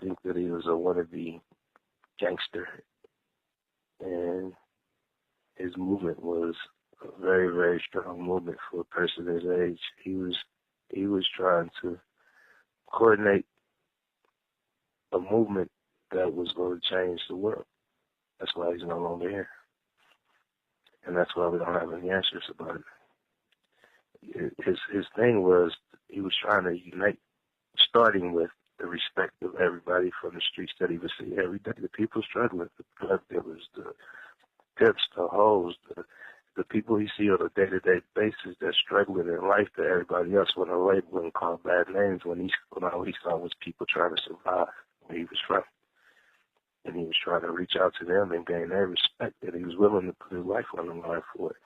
think that he was a wannabe gangster, and his movement was a very, very strong movement for a person his age. He was trying to coordinate a movement that was going to change the world. That's why he's no longer here. And that's why we don't have any answers about it. His thing was he was trying to unite, starting with the respect of everybody from the streets that he would see every day. The people struggling, the drug dealers, the pimps, the hoes, the people he see on a day-to-day basis that's struggling in life that everybody else went away and call bad names when all he saw was people trying to survive where he was from. And he was trying to reach out to them and gain their respect, and he was willing to put his life on the line for it.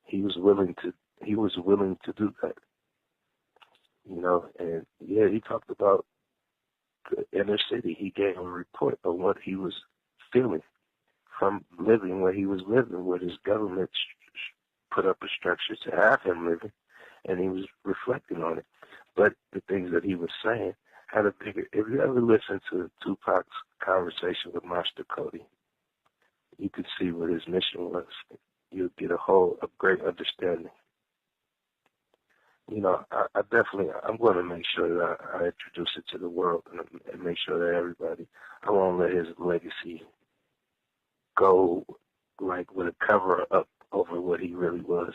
He was willing to do that. You know, and yeah, he talked about the inner city. He gave a report of what he was feeling from living where he was living, where his government put up a structure to have him living, and he was reflecting on it. But the things that he was saying had a bigger. If you ever listen to Tupac's conversation with Master Cody, you could see what his mission was. You'll get a great understanding. You know, I'm going to make sure that I introduce it to the world and make sure that everybody, I won't let his legacy go like with a cover up over what he really was.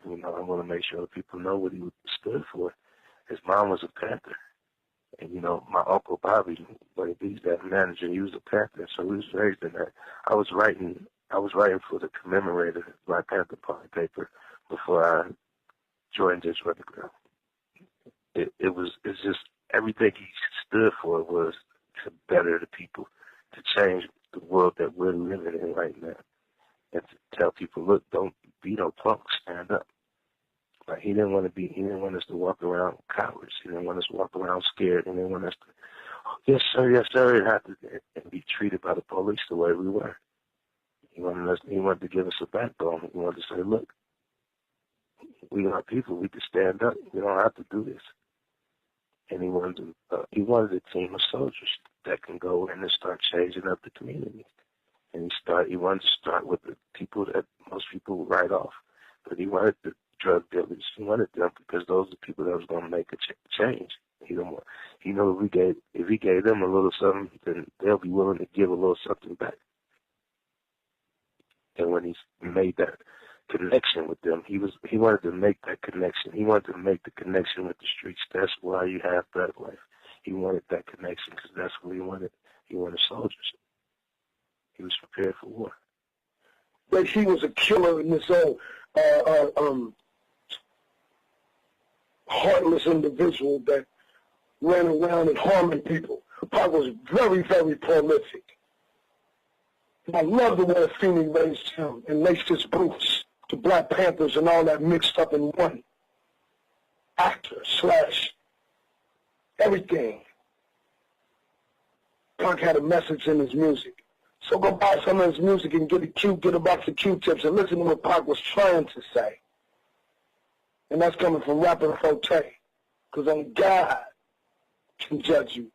You know, I want to make sure that people know what he stood for. His mom was a Panther. And, you know, my Uncle Bobby, when he's that manager, he was a Panther, so he was raised in that. I was writing for the Commemorator Black Panther Party paper before I joined this record group. It's just everything he stood for was to better the people, to change the world that we're living in right now, and to tell people, look, don't be no punks, stand up. Like he didn't want us to walk around cowards. He didn't want us to walk around scared. He didn't want us to, oh, yes sir, and be treated by the police the way we were. He wanted to give us a backbone. He wanted to say, look, we are people. We can stand up. We don't have to do this. And he wanted a team of soldiers that can go in and start changing up the community. And he wanted to start with the people that most people write off. But he wanted the drug dealers. He wanted them because those are the people that was going to make a change. He knew if he gave them a little something, then they'll be willing to give a little something back. And when he made that connection with them, he wanted to make that connection. He wanted to make the connection with the streets. That's why you have Thug Life. He wanted that connection because that's what he wanted. He wanted soldiers. He was prepared for war. But he was a killer in this old heartless individual that ran around and harming people. Pac was very, very prolific. And I love the way Feeney raised him and laced his boots to Black Panthers and all that mixed up in one. Actor / everything. Pac had a message in his music. So go buy some of his music and get a box of Q-tips and listen to what Pac was trying to say. And that's coming from Rapper Forte. Because only God can judge you.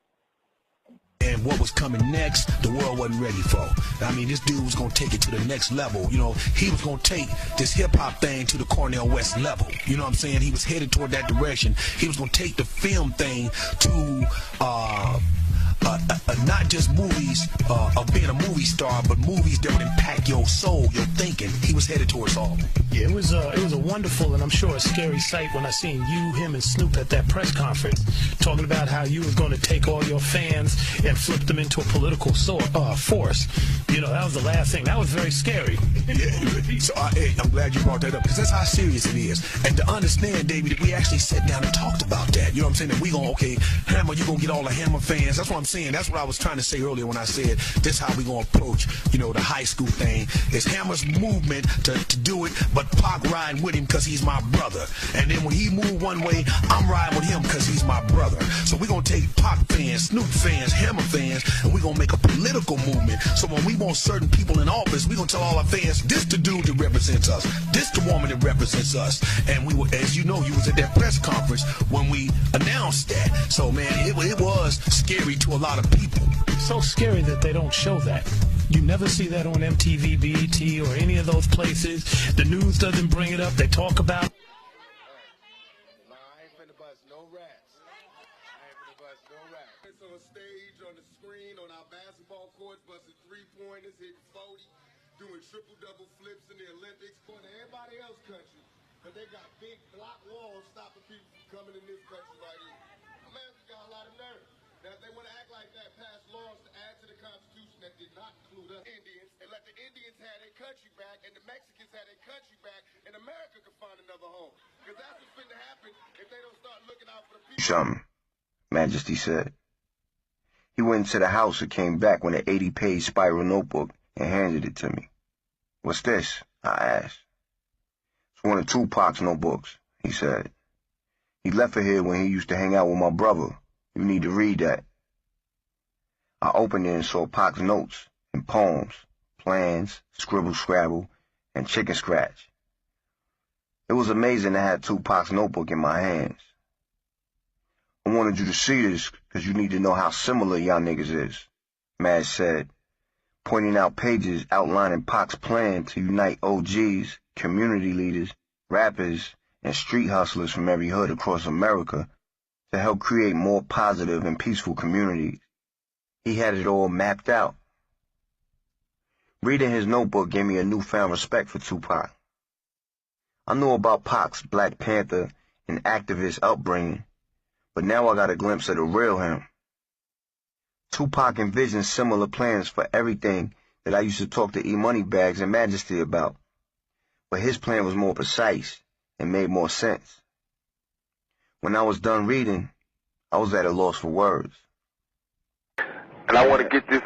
And what was coming next, the world wasn't ready for. I mean, this dude was going to take it to the next level. You know, he was going to take this hip-hop thing to the Cornel West level. You know what I'm saying? He was headed toward that direction. He was going to take the film thing to not just movies of being a movie star, but movies that would impact your soul, your thinking. He was headed towards all. Yeah, it was a wonderful and I'm sure a scary sight when I seen you, him, and Snoop at that press conference talking about how you was going to take all your fans and flip them into a political force. You know, that was the last thing. That was very scary. Yeah, so I'm glad you brought that up because that's how serious it is. And to understand, David, that we actually sat down and talked about that. You know what I'm saying? That we gonna, okay, Hammer, you gonna get all the Hammer fans. That's what I'm saying. That's what I was trying to say earlier when I said this is how we gonna approach, you know, the high school thing. It's Hammer's movement to do it, but Pac riding with him because he's my brother. And then when he move one way, I'm riding with him because he's my brother. So we're gonna take Pac fans, Snoop fans, Hammer fans, and we're gonna make a political political movement. So when we want certain people in office, we're going to tell all our fans, this the dude that represents us. This the woman that represents us. And we were, as you know, you was at that press conference when we announced that. So, man, it was scary to a lot of people. So scary that they don't show that. You never see that on MTV, BET, or any of those places. The news doesn't bring it up. They talk about. I ain't finna bust no rats. It's on stage, on the screen, on our basketball courts, busting three-pointers, hitting 40, doing triple-double flips in the Olympics, going to everybody else's country. But they got big block walls stopping people from coming in this country right here. America got a lot of nerve. Now, if they want to act like that, pass laws to add to the Constitution that did not include us Indians, and let the Indians have their country back, and the Mexicans have their country back, and America can find another home. Because that's what's finna happen if they don't start looking out for the people. Something, Majesty said. He went into the house and came back with an 80-page spiral notebook and handed it to me. What's this? I asked. It's one of Tupac's notebooks, he said. He left it here when he used to hang out with my brother. You need to read that. I opened it and saw Pac's notes and poems, plans, scribble-scrabble, and chicken scratch. It was amazing to have Tupac's notebook in my hands. I wanted you to see this because you need to know how similar y'all niggas is, Maz said, pointing out pages outlining Pac's plan to unite OGs, community leaders, rappers, and street hustlers from every hood across America to help create more positive and peaceful communities. He had it all mapped out. Reading his notebook gave me a newfound respect for Tupac. I knew about Pac's Black Panther and activist upbringing, but now I got a glimpse of the real him. Tupac envisioned similar plans for everything that I used to talk to E-Moneybags and Majesty about, but his plan was more precise and made more sense. When I was done reading, I was at a loss for words. And I want to get this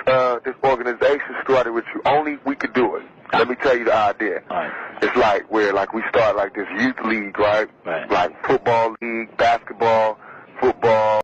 organization started with you. Only we could do it. Let me tell you the idea. Right. It's like where we start like this youth league, right? Right. Like football league, basketball, football.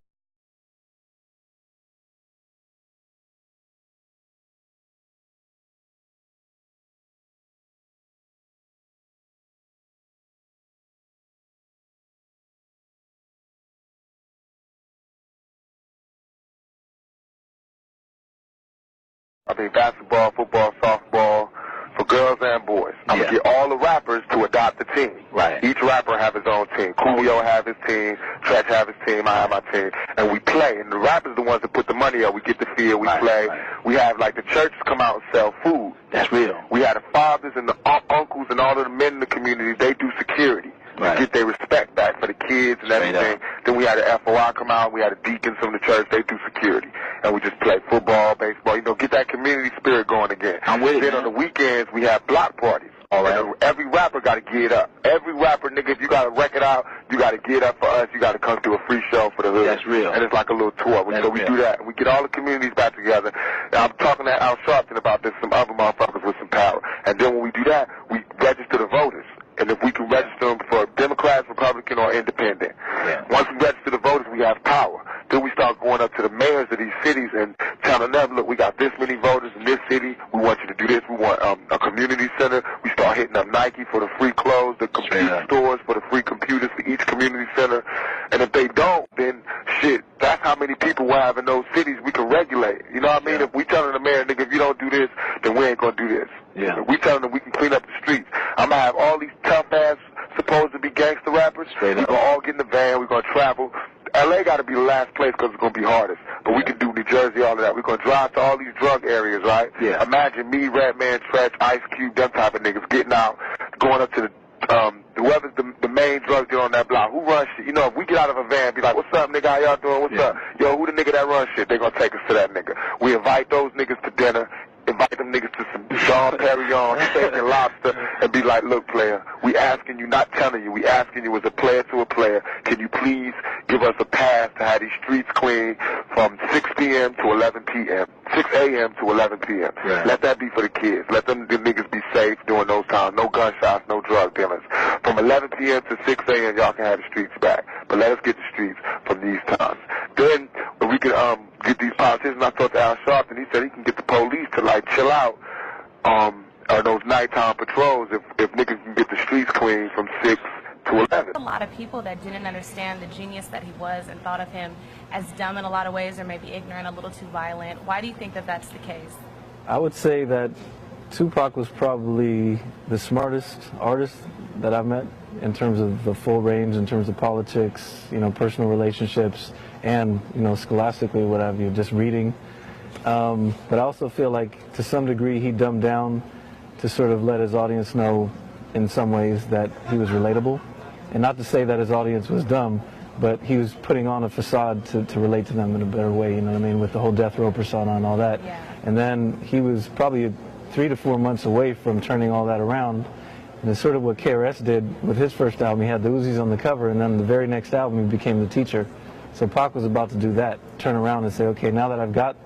Basketball, football, softball, for girls and boys. I'm going to get all the rappers to adopt a team. Right. Each rapper have his own team. Coolio have his team, Tretch have his team, I have my team. And we play. And the rappers are the ones that put the money up. We get the field, we play. Right. We have, the churches come out and sell food. That's real. We have the fathers and the uncles and all of the men in the community, they do security. Right. Get their respect back for the kids and everything. Then we had the FOI come out. We had the deacons from the church. They do security. And we just play football, baseball. Get that community spirit going again. I'm with it. Then on the weekends, we have block parties. All right. And every rapper got to get up. Every rapper, nigga, if you got a record out, you got to get up for us. You got to come to a free show for the hood. That's real. And it's like a little tour. So we do that. And we get all the communities back together. And I'm talking to Al Sharpton about this, some other motherfuckers with some power. And then when we do that, we register the voters. And if we can register them for Democrats, Republican, or Independent. Yeah. Once we register the voters, we have power. Then we start going up to the mayors of these cities and telling them, look, we got this many voters in this city. We want you to do this. We want a community center. We start hitting up Nike for the free clothes, the computer stores for the free computers for each community center. And if they don't, then shit, that's how many people we have in those cities we can regulate. You know what I mean? If we telling the mayor, nigga, if you don't do this, then we ain't going to do this. Yeah. If we telling them we can clean up the streets, I'm going to have all these tough-ass, supposed to be gangster rappers. We're going to all get in the van. We're going to travel. L.A. got to be the last place because it's going to be hardest. But we can do New Jersey, all of that. We're going to drive to all these drug areas, right? Yeah. Imagine me, Redman, Tretch, Ice Cube, them type of niggas getting out, going up to the whoever's the main drug dealer on that block. Who runs shit? If we get out of a van, be like, what's up, nigga? How y'all doing? What's up? Yo, who the nigga that runs shit? They going to take us to that nigga. We invite those niggas to dinner. Invite them niggas to some Jean Perignon, steak and lobster, and be like, look, player, we asking you, not telling you, we asking you as a player to a player, can you please give us a pass to have these streets clean from 6 p.m. to 11 p.m., 6 a.m. to 11 p.m. Yeah. Let that be for the kids. Let the niggas be safe during those times. No gunshots, no drug dealers. From 11 p.m. to 6 a.m., y'all can have the streets back. But let us get the streets from these times. Then we can get these politicians. I talked to Al Sharpton. He said he can get the police to like chill out, or those nighttime patrols if niggas can get the streets clean from 6 to 11. A lot of people that didn't understand the genius that he was and thought of him as dumb in a lot of ways, or maybe ignorant, a little too violent. Why do you think that that's the case? I would say that Tupac was probably the smartest artist that I've met in terms of the full range, in terms of politics, you know, personal relationships, and, you know, scholastically, what have you, just reading. But I also feel like to some degree he dumbed down to sort of let his audience know in some ways that he was relatable. And not to say that his audience was dumb, but he was putting on a facade to relate to them in a better way, you know what I mean, with the whole death row persona and all that. Yeah. And then he was probably 3 to 4 months away from turning all that around. And it's sort of what KRS did with his first album. He had the Uzis on the cover, and then the very next album he became the teacher. So Pac was about to do that, turn around and say, okay, now that I've got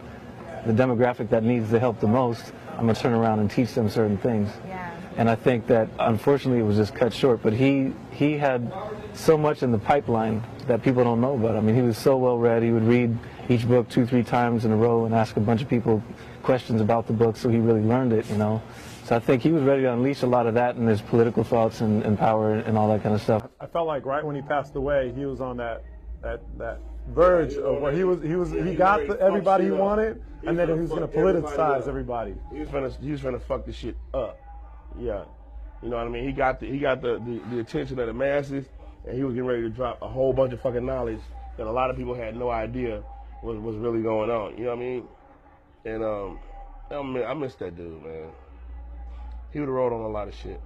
the demographic that needs the help the most, I'm going to turn around and teach them certain things. Yeah. And I think that, unfortunately, it was just cut short. But he had so much in the pipeline that people don't know about. I mean, he was so well read. He would read each book 2-3 times in a row and ask a bunch of people questions about the book, so he really learned it, you know. So I think he was ready to unleash a lot of that in his political thoughts and power and all that kind of stuff. I felt like right when he passed away, he was on that verge of where he got everybody he wanted, and then he was going to politicize everybody. He was trying to fuck this shit up. Yeah, you know what I mean. He got the attention of the masses, and he was getting ready to drop a whole bunch of fucking knowledge that a lot of people had no idea was really going on. You know what I mean? And I miss that dude, man. He would have wrote on a lot of shit.